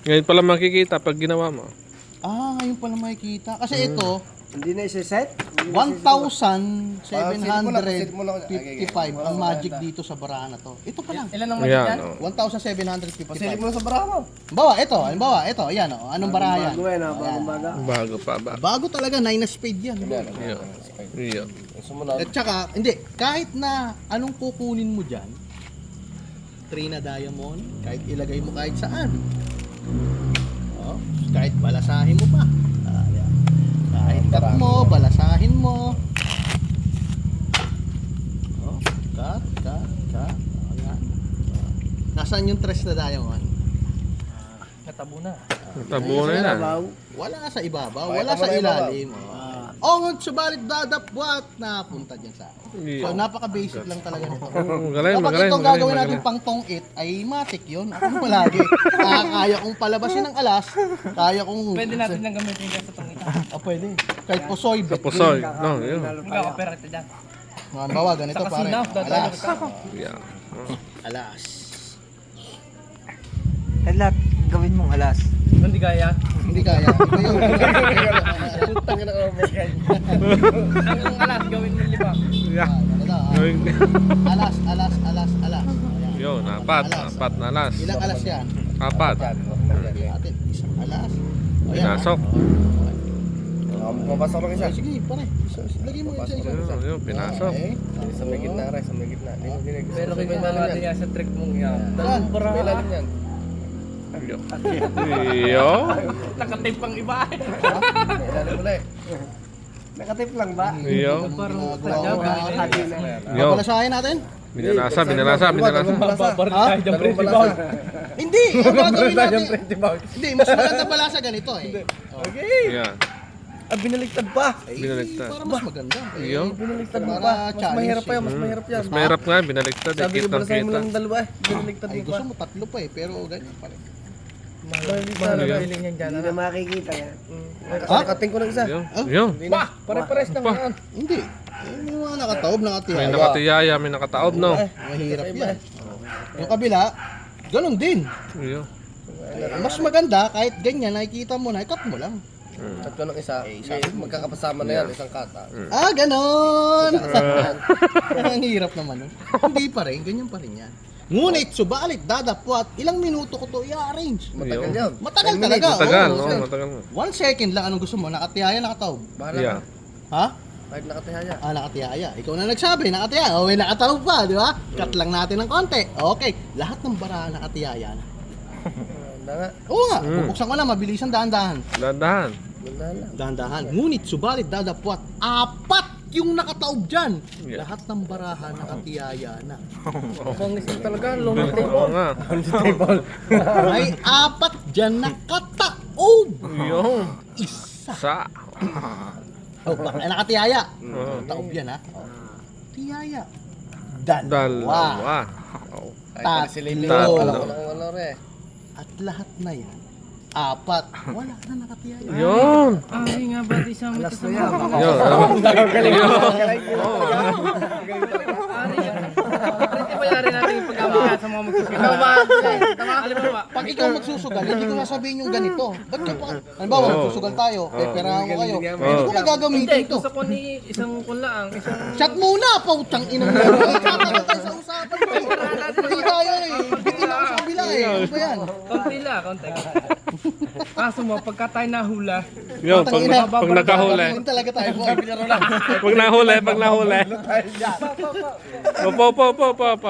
Ngayon pala makikita pag ginawa mo. Ah, ngayon pala makikita. Kasi ito, Hindi na isa-set? 1,755 ang magic dito sa barahan na to. Ito pa lang. Ilan ang magic Yan. yan? Oh. 1,755. Pasilip mo na sa bara mo. Halimbawa, ito, ayan o. Anong baraha yan? Bago yan, bagong baga. Bago pa ba? Bago talaga, 9 na spade yan. Iyo. Iyo. Sumunod. At saka, hindi, kahit na anong kukunin mo dyan, 3 na diamond, kahit ilagay mo kahit saan. Oh, kahit balasahin mo pa. Yan. Kahit cut mo, balasahin mo. Oh, cut. Ayan. Nasaan yung 3 na diamond? Natabo na. Tabo na yan. Wala sa ibabaw, Ay, wala tama sa na ilalim. Subalit dadapwat na punta dyan sa akin. Iya. So, napaka-basic lang talaga nito. Magaling, Kapag magaling, itong magaling, gagawin natin magaling. pang tong it, ay matik yun. Ako palagi. Kaya kong palabasin ng alas, kaya kong... Pwede natin nang gamitin yan sa tongita. Pwede. Kahit pusoy, Sa pusoy. No, yun. Hindi ako pera ito dyan. Halimbawa, ganito Sa pare. kasina, dadalo Alas. ka. Yan. Alas. Lahat gawin mong alas. Hindi kaya. Hindi kaya. Iba yun. Tangin na overhead. Ang alas, gawin mo libang. Yeah. Ganito, ah. Alas. Ayan. Yun, apat. Apat na alas. Ilang alas yan? Apat. Atin, isang alas. Ayan, Pinasok. Mapasok lang isa. ah. Sige, pare. Lagay mo yung isa. Yun, pinasok. Okay. Sa may gitna rin, sa may gitna. Pero kung natin yan sa trick mong yan. Yan. May lalim yan. Iyo. Nakatape pang iba. May lalim ulit. Nakatip lang ba? Iyo. Yo. Babalasahin natin? Binalasa. Babar Ha? tayo dyan, principal. Hindi! Ang gagawin natin... Hindi, mas maganda pala sa ganito eh. Yan. Binaliktad pa. Binaligtad. Para mas maganda. Iyo. Binaliktad mo Para pa. Mas challenge mahirap pa yan, eh. mas mahirap yan. Mas mahirap nga, binaligtad. Sabi ko Kitang pala sa'yo mo kita. lang dalawa eh. Binaliktad Ay, mo pa. gusto mo tatlo pa eh, pero ganyan pa rin. Mahal yan. feeling yan dyan. Hindi na makikita yan. Ha? Nakating ko ng isa. Yun. Yun. Pa! Pare-pares na Pa. yan. Hindi. Yung mga nakataob, May nakatihaya. nakatiyaya, may nakataob, no? Mahirap yan. Yung kabila, ganun din. Iyo. Mas maganda, kahit ganyan, nakikita mo na, ikat mo lang. At ko ng isa. Magkakapasama na yan, isang kata. Ah, ganun! Ang hirap naman. Hindi pa rin, ganyan pa rin yan. Ngunit, subalit, dadapwat, ilang minuto ko to i-arrange. Matagal yan. Matagal talaga. Matagal, oo. no? Matagal mo. 1 second lang, anong gusto mo? Nakatihaya, nakataob. Bahala Yeah. ka. Ha? Kahit nakatihaya. Ah, nakatihaya. Ikaw na nagsabi, nakatihaya. O, may nakataob pa, di ba? Cut lang natin ng konti. Okay, lahat ng bara nakatihaya na. Handa nga. Oo nga, bubuksan ko na, mabilisan, dahan-dahan. Dandahan. Handa lang. Dahan-dahan. Ngunit, subalit, dadapwat, 4 yung nakataob dyan. Yeah. Lahat ng baraha nakatihaya na. Kung isang talaga, long Oo nga. May 4 dyan nakataob. Yung. Isa. Sa. Oh, bakit nakatihaya? Oo. Taob yan ha. Oh. Tihaya. Dalawa. Dalawa. Oh. Kahit pala sila yung Tatlo. wala ko ng ano rin. At lahat na yan, 4. Wala na nakatihaya. Yun. Ay nga ba, di sa mga kasama. Yun. Galing yun. Principal yari natin yung pagkamaya sa mga magsusugal. Tama? Alam mo ba? Pag ikaw magsusugal, hindi ko sasabihin yung ganito. Ba't ka pa? Halimbawa, magsusugal tayo, perahan ko kayo. Hindi ko na Hindi, gagamitin to. gusto ko ni isang kunlaang, isang... Shot muna, pautang ina mo. Tatagal tayo sa usapan ko. Hindi tayo eh. Bitin ako sa kabila eh. Ano ba yan? Konti lang, konti. Kaso mo, pagka tayo nahula, Yun. Pag nakahuli. Yun talaga tayo po. Pag nahuli. Opo.